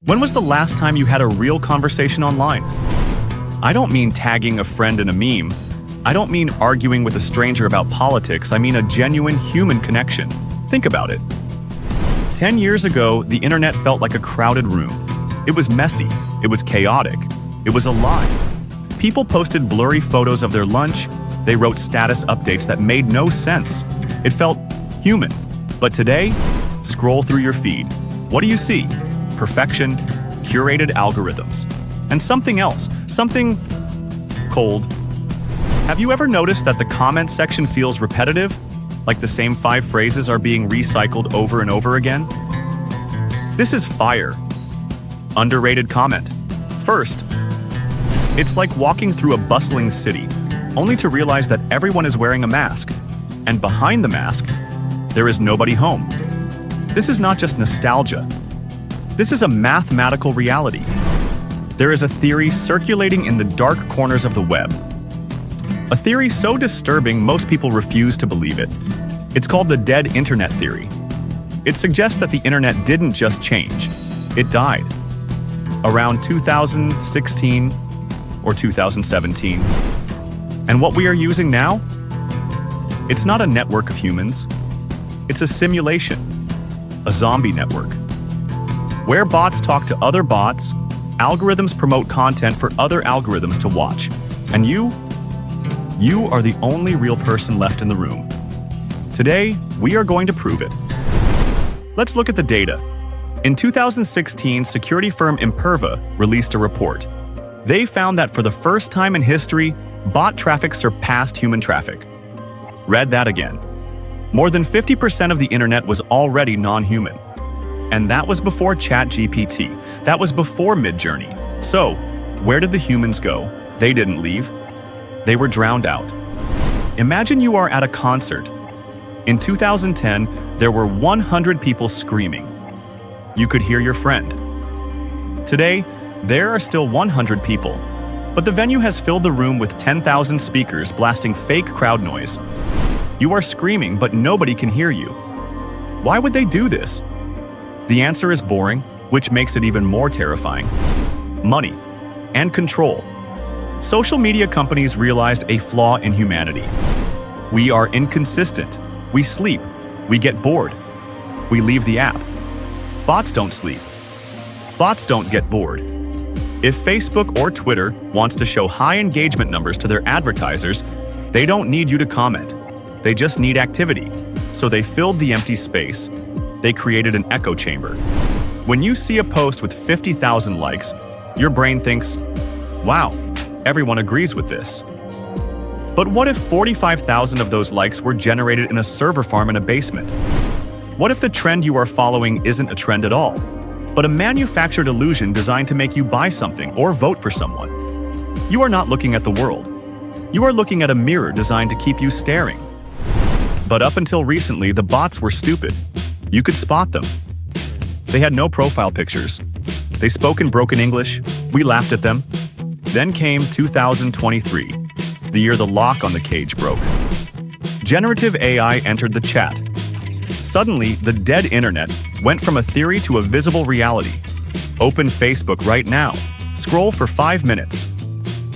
When was the last time you had a real conversation online? I don't mean tagging a friend in a meme. I don't mean arguing with a stranger about politics. I mean a genuine human connection. Think about it. 10 years ago, the internet felt like a crowded room. It was messy. It was chaotic. It was alive. People posted blurry photos of their lunch. They wrote status updates that made no sense. It felt human. But today, scroll through your feed. What do you see? Perfection, curated algorithms, and something else, something cold. Have you ever noticed that the comment section feels repetitive? Like the same 5 phrases are being recycled over and over again? This is fire. Underrated comment. First, it's like walking through a bustling city, only to realize that everyone is wearing a mask, and behind the mask, there is nobody home. This is not just nostalgia. This is a mathematical reality. There is a theory circulating in the dark corners of the web. A theory so disturbing most people refuse to believe it. It's called the dead internet theory. It suggests that the internet didn't just change, it died. Around 2016 or 2017. And what we are using now? It's not a network of humans. It's a simulation, a zombie network. Where bots talk to other bots, algorithms promote content for other algorithms to watch. And you are the only real person left in the room. Today, we are going to prove it. Let's look at the data. In 2016, security firm Inversion released a report. They found that for the first time in history, bot traffic surpassed human traffic. Read that again. More than 50% of the internet was already non-human. And that was before ChatGPT. That was before Midjourney. So, where did the humans go? They didn't leave. They were drowned out. Imagine you are at a concert. In 2010, there were 100 people screaming. You could hear your friend. Today, there are still 100 people, but the venue has filled the room with 10,000 speakers blasting fake crowd noise. You are screaming, but nobody can hear you. Why would they do this? The answer is boring, which makes it even more terrifying. Money and control. Social media companies realized a flaw in humanity. We are inconsistent. We sleep. We get bored. We leave the app. Bots don't sleep. Bots don't get bored. If Facebook or Twitter wants to show high engagement numbers to their advertisers, they don't need you to comment. They just need activity. So they filled the empty space. They created an echo chamber. When you see a post with 50,000 likes, your brain thinks, wow, everyone agrees with this. But what if 45,000 of those likes were generated in a server farm in a basement? What if the trend you are following isn't a trend at all, but a manufactured illusion designed to make you buy something or vote for someone? You are not looking at the world. You are looking at a mirror designed to keep you staring. But up until recently, the bots were stupid. You could spot them. They had no profile pictures. They spoke in broken English. We laughed at them. Then came 2023, the year the lock on the cage broke. Generative AI entered the chat. Suddenly, the dead internet went from a theory to a visible reality. Open Facebook right now. Scroll for 5 minutes.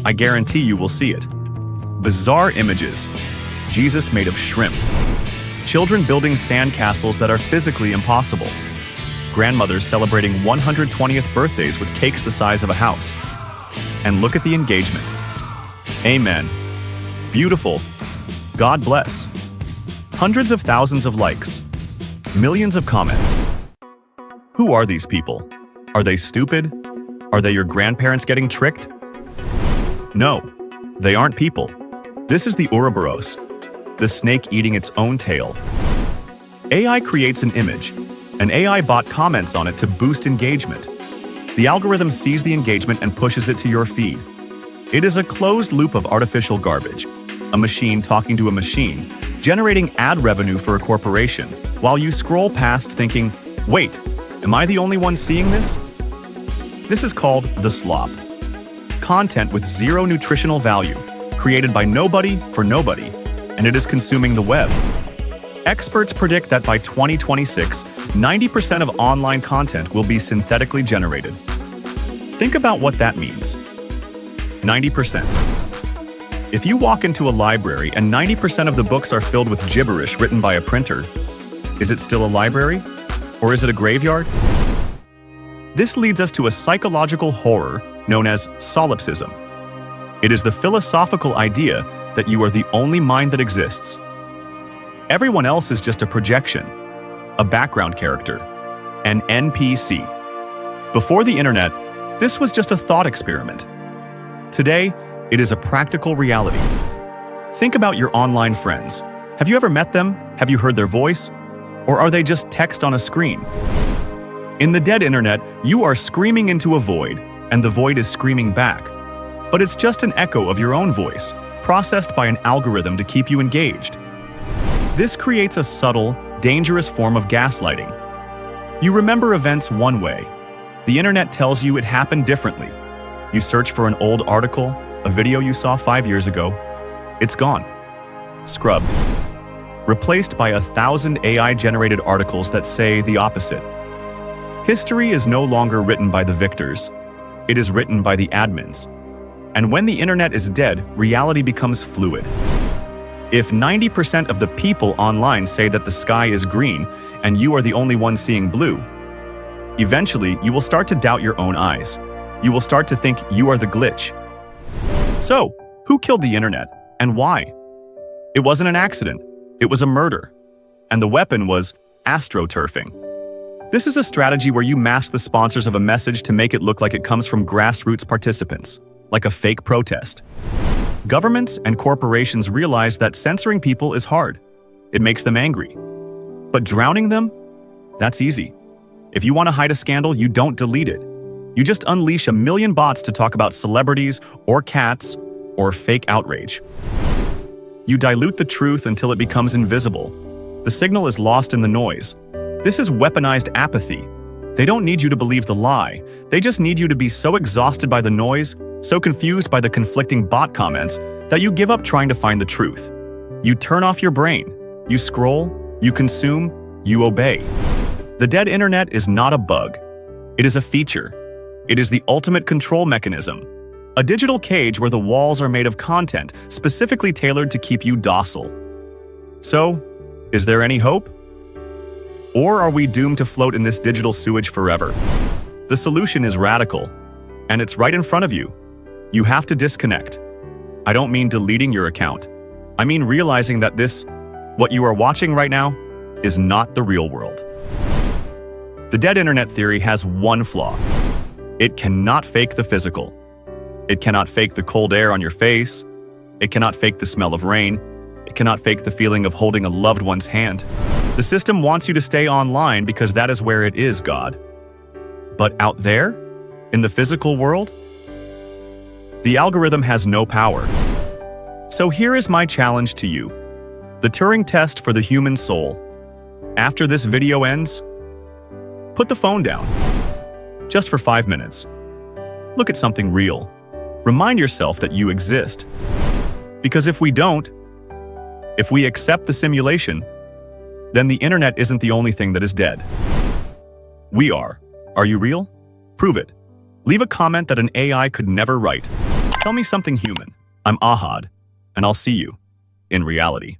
I guarantee you will see it. Bizarre images. Jesus made of shrimp. Children building sandcastles that are physically impossible. Grandmothers celebrating 120th birthdays with cakes the size of a house. And look at the engagement. Amen. Beautiful. God bless. Hundreds of thousands of likes. Millions of comments. Who are these people? Are they stupid? Are they your grandparents getting tricked? No, they aren't people. This is the Ouroboros, the snake eating its own tail. AI creates an image. An AI bot comments on it to boost engagement. The algorithm sees the engagement and pushes it to your feed. It is a closed loop of artificial garbage. A machine talking to a machine, generating ad revenue for a corporation, while you scroll past thinking, wait, am I the only one seeing this? This is called the slop. Content with zero nutritional value, created by nobody for nobody, and it is consuming the web. Experts predict that by 2026, 90% of online content will be synthetically generated. Think about what that means. 90%. If you walk into a library and 90% of the books are filled with gibberish written by a printer, is it still a library? Or is it a graveyard? This leads us to a psychological horror known as solipsism. It is the philosophical idea that you are the only mind that exists. Everyone else is just a projection, a background character, an NPC. Before the internet, this was just a thought experiment. Today, it is a practical reality. Think about your online friends. Have you ever met them? Have you heard their voice? Or are they just text on a screen? In the dead internet, you are screaming into a void, and the void is screaming back. But it's just an echo of your own voice, processed by an algorithm to keep you engaged. This creates a subtle, dangerous form of gaslighting. You remember events one way. The internet tells you it happened differently. You search for an old article, a video you saw 5 years ago. It's gone. Scrubbed. Replaced by 1,000 AI-generated articles that say the opposite. History is no longer written by the victors. It is written by the admins. And when the internet is dead, reality becomes fluid. If 90% of the people online say that the sky is green and you are the only one seeing blue, eventually you will start to doubt your own eyes. You will start to think you are the glitch. So, who killed the internet and why? It wasn't an accident. It was a murder. And the weapon was astroturfing. This is a strategy where you mask the sponsors of a message to make it look like it comes from grassroots participants, like a fake protest. Governments and corporations realize that censoring people is hard. It makes them angry. But drowning them? That's easy. If you want to hide a scandal, you don't delete it. You just unleash a million bots to talk about celebrities or cats or fake outrage. You dilute the truth until it becomes invisible. The signal is lost in the noise. This is weaponized apathy. They don't need you to believe the lie. They just need you to be so exhausted by the noise, so confused by the conflicting bot comments, that you give up trying to find the truth. You turn off your brain. You scroll, you consume, you obey. The dead internet is not a bug. It is a feature. It is the ultimate control mechanism. A digital cage where the walls are made of content specifically tailored to keep you docile. So, is there any hope? Or are we doomed to float in this digital sewage forever? The solution is radical, and it's right in front of you. You have to disconnect. I don't mean deleting your account. I mean realizing that what you are watching right now, is not the real world. The dead internet theory has one flaw. It cannot fake the physical. It cannot fake the cold air on your face. It cannot fake the smell of rain. It cannot fake the feeling of holding a loved one's hand. The system wants you to stay online because that is where it is, God. But out there, in the physical world, the algorithm has no power. So here is my challenge to you. The Turing test for the human soul. After this video ends, put the phone down. Just for 5 minutes. Look at something real. Remind yourself that you exist. Because if we don't, if we accept the simulation, then the internet isn't the only thing that is dead. We are. Are you real? Prove it. Leave a comment that an AI could never write. Tell me something human. I'm Ahad, and I'll see you in reality.